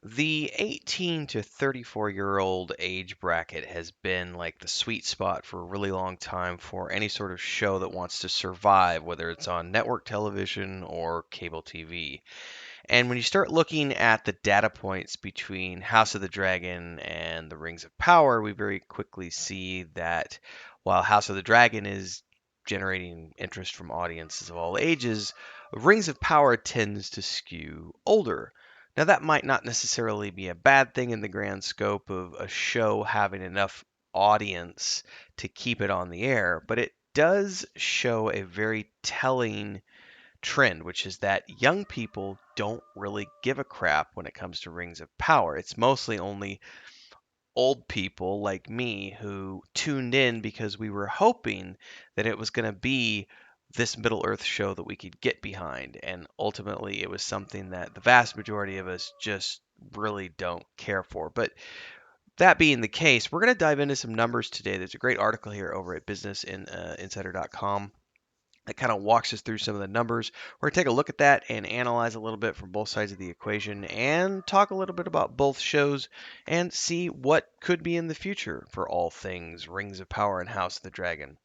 The 18 to 34-year-old age bracket has been like the sweet spot for a really long time for any sort of show that wants to survive, whether it's on network television or cable TV. And when you start looking at the data points between House of the Dragon and the Rings of Power, we very quickly see that while House of the Dragon is generating interest from audiences of all ages, Rings of Power tends to skew older. Now, that might not necessarily be a bad thing in the grand scope of a show having enough audience to keep it on the air, but it does show a very telling trend, which is that young people don't really give a crap when it comes to Rings of Power. It's mostly only old people like me who tuned in because we were hoping that it was going to be this Middle Earth show that we could get behind. And ultimately, it was something that the vast majority of us just really don't care for. But that being the case, we're going to dive into some numbers today. There's a great article here over at businessinsider.com that kind of walks us through some of the numbers. We're going to take a look at that and analyze a little bit from both sides of the equation and talk a little bit about both shows and see what could be in the future for all things Rings of Power and House of the Dragon.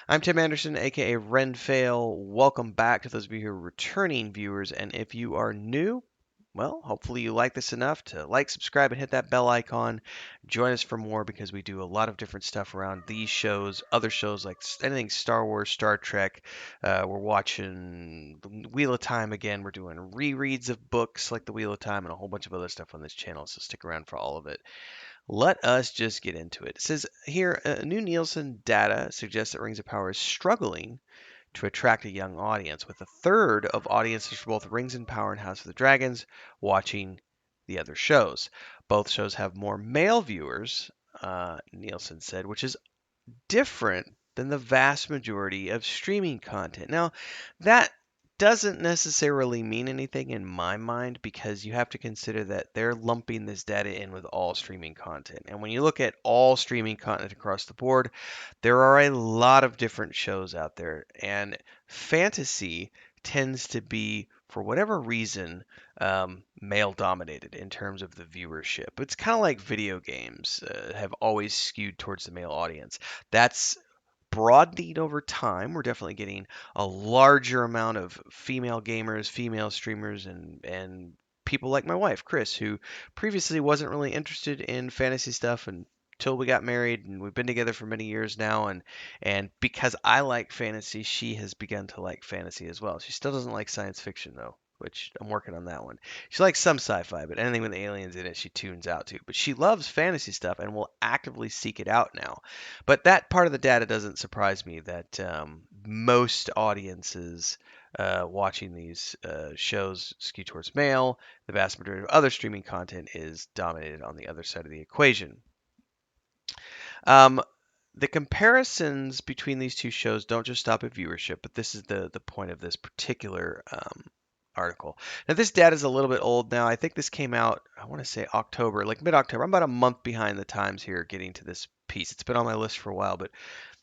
I'm Tim Anderson, aka Renfail. Welcome back to those of you who are returning viewers. And if you are new, well, hopefully you like this enough to like, subscribe, and hit that bell icon. Join us for more because we do a lot of different stuff around these shows, other shows like anything Star Wars, Star Trek. We're watching Wheel of Time again. We're doing rereads of books like the Wheel of Time and a whole bunch of other stuff on this channel. So stick around for all of it. Let us just get into it. It says here, new Nielsen data suggests that Rings of Power is struggling to attract a young audience, with a third of audiences for both Rings and Power and House of the Dragons watching the other shows. Both shows have more male viewers, Nielsen said, which is different than the vast majority of streaming content. Now, that doesn't necessarily mean anything in my mind because you have to consider that they're lumping this data in with all streaming content. And when you look at all streaming content across the board, there are a lot of different shows out there, and fantasy tends to be, for whatever reason, male dominated in terms of the viewership. It's kind of like video games have always skewed towards the male audience. That's broadening over time. We're definitely getting a larger amount of female gamers, female streamers, and people like my wife, Chris, who previously wasn't really interested in fantasy stuff until we got married, and we've been together for many years now. And because I like fantasy, she has begun to like fantasy as well. She still doesn't like science fiction though, which I'm working on that one. She likes some sci-fi, but anything with aliens in it, she tunes out to. But she loves fantasy stuff and will actively seek it out now. But that part of the data doesn't surprise me that most audiences watching these shows skew towards male. The vast majority of other streaming content is dominated on the other side of the equation. Um, the comparisons between these two shows don't just stop at viewership, but this is the point of this particular article. Now, this data is a little bit old now. I think this came out, I want to say October, like mid-October. I'm about a month behind the times here getting to this piece. It's been on my list for a while, but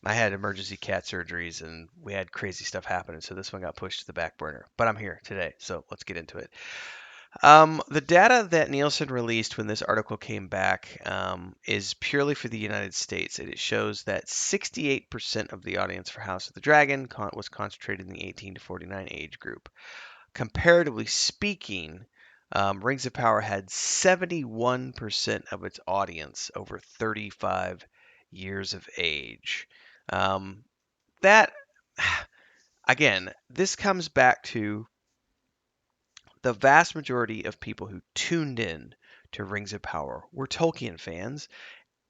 I had emergency cat surgeries and we had crazy stuff happening, so this one got pushed to the back burner. But I'm here today, so let's get into it. The data that Nielsen released when this article came back is purely for the United States. It shows that 68% of the audience for House of the Dragon was concentrated in the 18 to 49 age group. Comparatively speaking, Rings of Power had 71% of its audience over 35 years of age. That, again, this comes back to the vast majority of people who tuned in to Rings of Power were Tolkien fans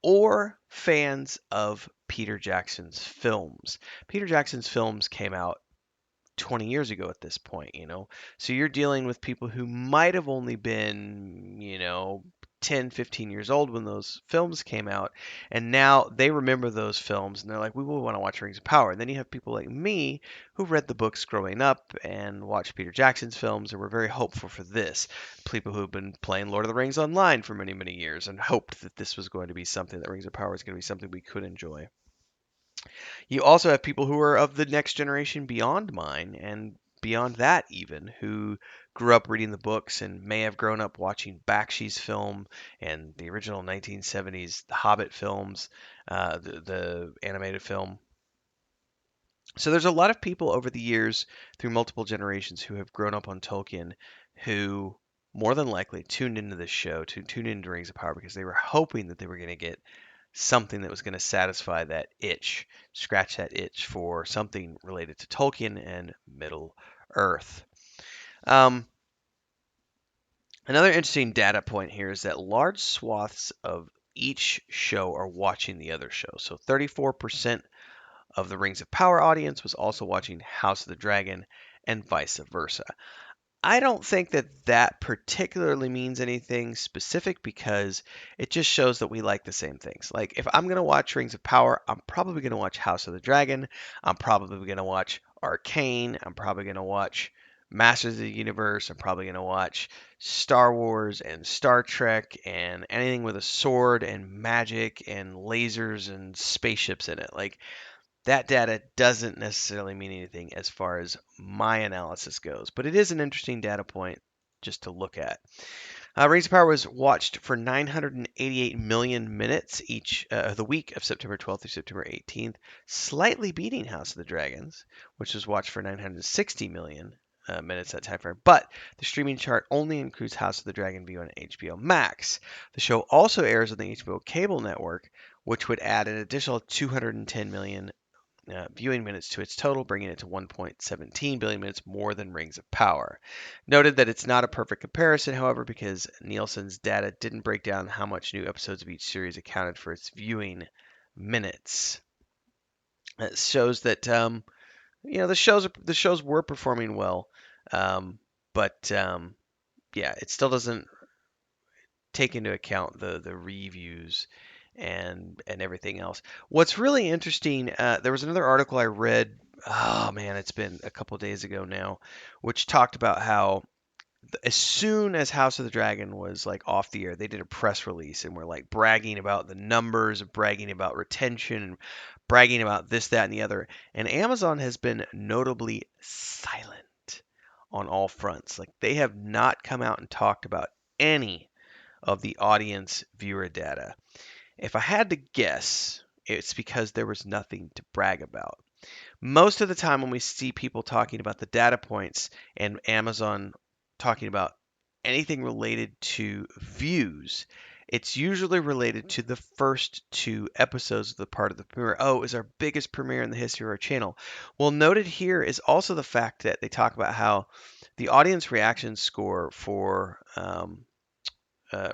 or fans of Peter Jackson's films. Peter Jackson's films came out 20 years ago at this point, you know. So you're dealing with people who might have only been, 10, 15 years old when those films came out, and now they remember those films and they're like, we will want to watch Rings of Power. And then you have people like me who read the books growing up and watched Peter Jackson's films and were very hopeful for this. People who have been playing Lord of the Rings online for many, many years and hoped that this was going to be something, that Rings of Power was going to be something we could enjoy. You also have people who are of the next generation beyond mine and beyond that even who grew up reading the books and may have grown up watching Bakshi's film and the original 1970s The Hobbit films, the animated film. So there's a lot of people over the years through multiple generations who have grown up on Tolkien who more than likely tuned into this show, to tune into Rings of Power because they were hoping that they were going to get something that was going to satisfy that itch, scratch that itch for something related to Tolkien and Middle Earth. Um, Another interesting data point here is that large swaths of each show are watching the other show. So 34% of the Rings of Power audience was also watching House of the Dragon and vice versa. I don't think that that particularly means anything specific because it just shows that we like the same things. Like, if I'm going to watch Rings of Power, I'm probably going to watch House of the Dragon. I'm probably going to watch Arcane. I'm probably going to watch Masters of the Universe. I'm probably going to watch Star Wars and Star Trek and anything with a sword and magic and lasers and spaceships in it. Like, that data doesn't necessarily mean anything as far as my analysis goes, but it is an interesting data point just to look at. Rings of Power was watched for 988 million minutes each the week of September 12th through September 18th, slightly beating House of the Dragons, which was watched for 960 million minutes that time frame. But the streaming chart only includes House of the Dragon view on HBO Max. The show also airs on the HBO cable network, which would add an additional 210 million viewing minutes to its total, bringing it to 1.17 billion minutes more than Rings of Power. Noted that it's not a perfect comparison, however, because Nielsen's data didn't break down how much new episodes of each series accounted for its viewing minutes. It shows that the shows were performing well, but yeah, it still doesn't take into account the reviews and everything else. What's really interesting, there was another article I read. Oh man, it's been a couple days ago now, which talked about how as soon as House of the Dragon was like off the air, they did a press release and were like bragging about the numbers, bragging about retention, bragging about this, that, and the other. And Amazon has been notably silent on all fronts. Like they have not come out and talked about any of the audience viewer data. If I had to guess, it's because there was nothing to brag about. Most of the time, when we see people talking about the data points and Amazon talking about anything related to views, it's usually related to the first two episodes of the part of the premiere. Oh, it was our biggest premiere in the history of our channel. Well, noted here is also the fact that they talk about how the audience reaction score for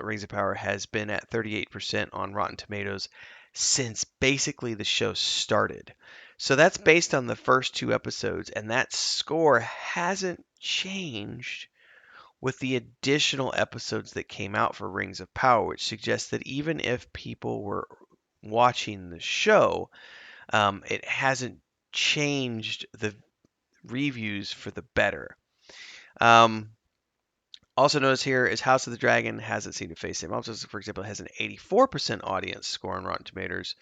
Rings of Power has been at 38% on Rotten Tomatoes since basically the show started. So that's based on the first two episodes, and that score hasn't changed with the additional episodes that came out for Rings of Power, which suggests that even if people were watching the show, it hasn't changed the reviews for the better. Um, Also notice here is House of the Dragon hasn't seemed to face him. Also, for example, it has an 84% audience score on Rotten Tomatoes,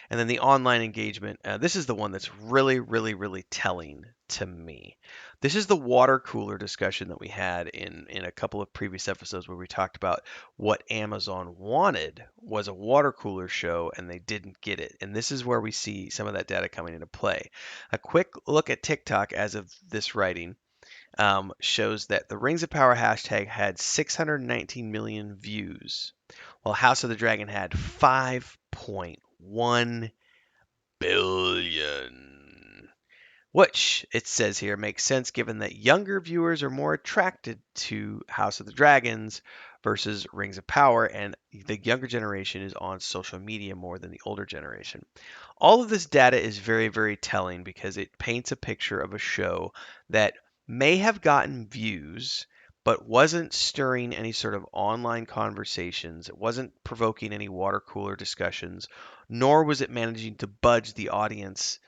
and then the online engagement. This is the one that's really, really, really telling to me. This is the water cooler discussion that we had in a couple of previous episodes where we talked about what Amazon wanted was a water cooler show, and they didn't get it. And this is where we see some of that data coming into play. A quick look at TikTok as of this writing shows that the Rings of Power hashtag had 619 million views, while House of the Dragon had 5.1 billion. Which, it says here, makes sense given that younger viewers are more attracted to House of the Dragons versus Rings of Power, and the younger generation is on social media more than the older generation. All of this data is very, very telling because it paints a picture of a show that may have gotten views, but wasn't stirring any sort of online conversations. It wasn't provoking any water cooler discussions, nor was it managing to budge the audience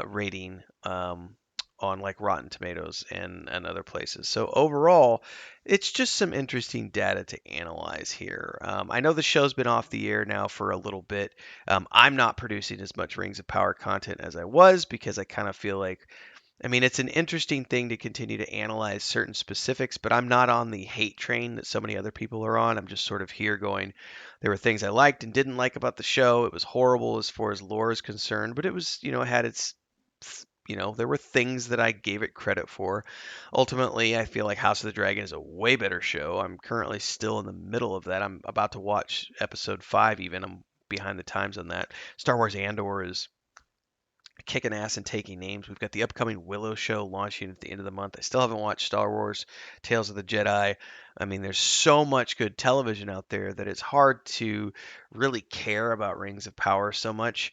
rating on like Rotten Tomatoes and other places. So overall, it's just some interesting data to analyze here. I know the show's been off the air now for a little bit. I'm not producing as much Rings of Power content as I was because I kind of feel like I mean, it's an interesting thing to continue to analyze certain specifics, but I'm not on the hate train that so many other people are on. I'm just sort of here going, there were things I liked and didn't like about the show. It was horrible as far as lore is concerned, but it was, it had its, there were things that I gave it credit for. Ultimately, I feel like House of the Dragon is a way better show. I'm currently still in the middle of that. I'm about to watch episode 5 even. I'm behind the times on that. Star Wars Andor is kicking ass and taking names. We've got the upcoming Willow show launching at the end of the month. I still haven't watched Star Wars Tales of the Jedi. I mean, there's so much good television out there that it's hard to really care about Rings of Power so much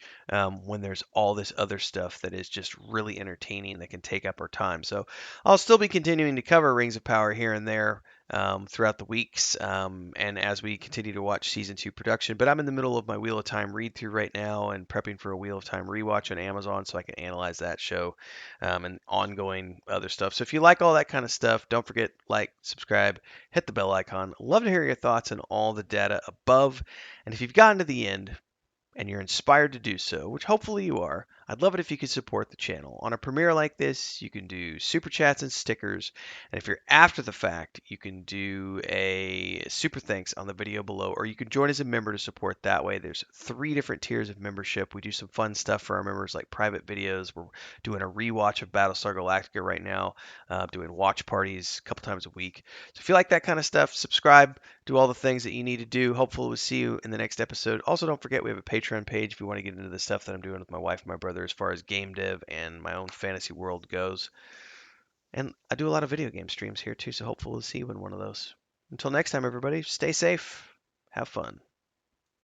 when there's all this other stuff that is just really entertaining that can take up our time. So I'll still be continuing to cover Rings of Power here and there throughout the weeks and as we continue to watch season 2 production. But I'm in the middle of my Wheel of Time read through right now and prepping for a Wheel of Time rewatch on Amazon so I can analyze that show and ongoing other stuff. So if you like all that kind of stuff, don't forget like, subscribe, hit the bell icon. Love to hear your thoughts on all the data above. And if you've gotten to the end, and you're inspired to do so, which hopefully you are, I'd love it if you could support the channel. On a premiere like this, you can do super chats and stickers. And if you're after the fact, you can do a super thanks on the video below, or you can join as a member to support that way. There's 3 different tiers of membership. We do some fun stuff for our members, like private videos. We're doing a rewatch of Battlestar Galactica right now, doing watch parties a couple times a week. So if you like that kind of stuff, subscribe, do all the things that you need to do. Hopefully, we'll see you in the next episode. Also, don't forget we have a Patreon page if you want to get into the stuff that I'm doing with my wife and my brother as far as game dev and my own fantasy world goes. And I do a lot of video game streams here too, so hopefully, we'll see you in one of those. Until next time, everybody, stay safe, have fun.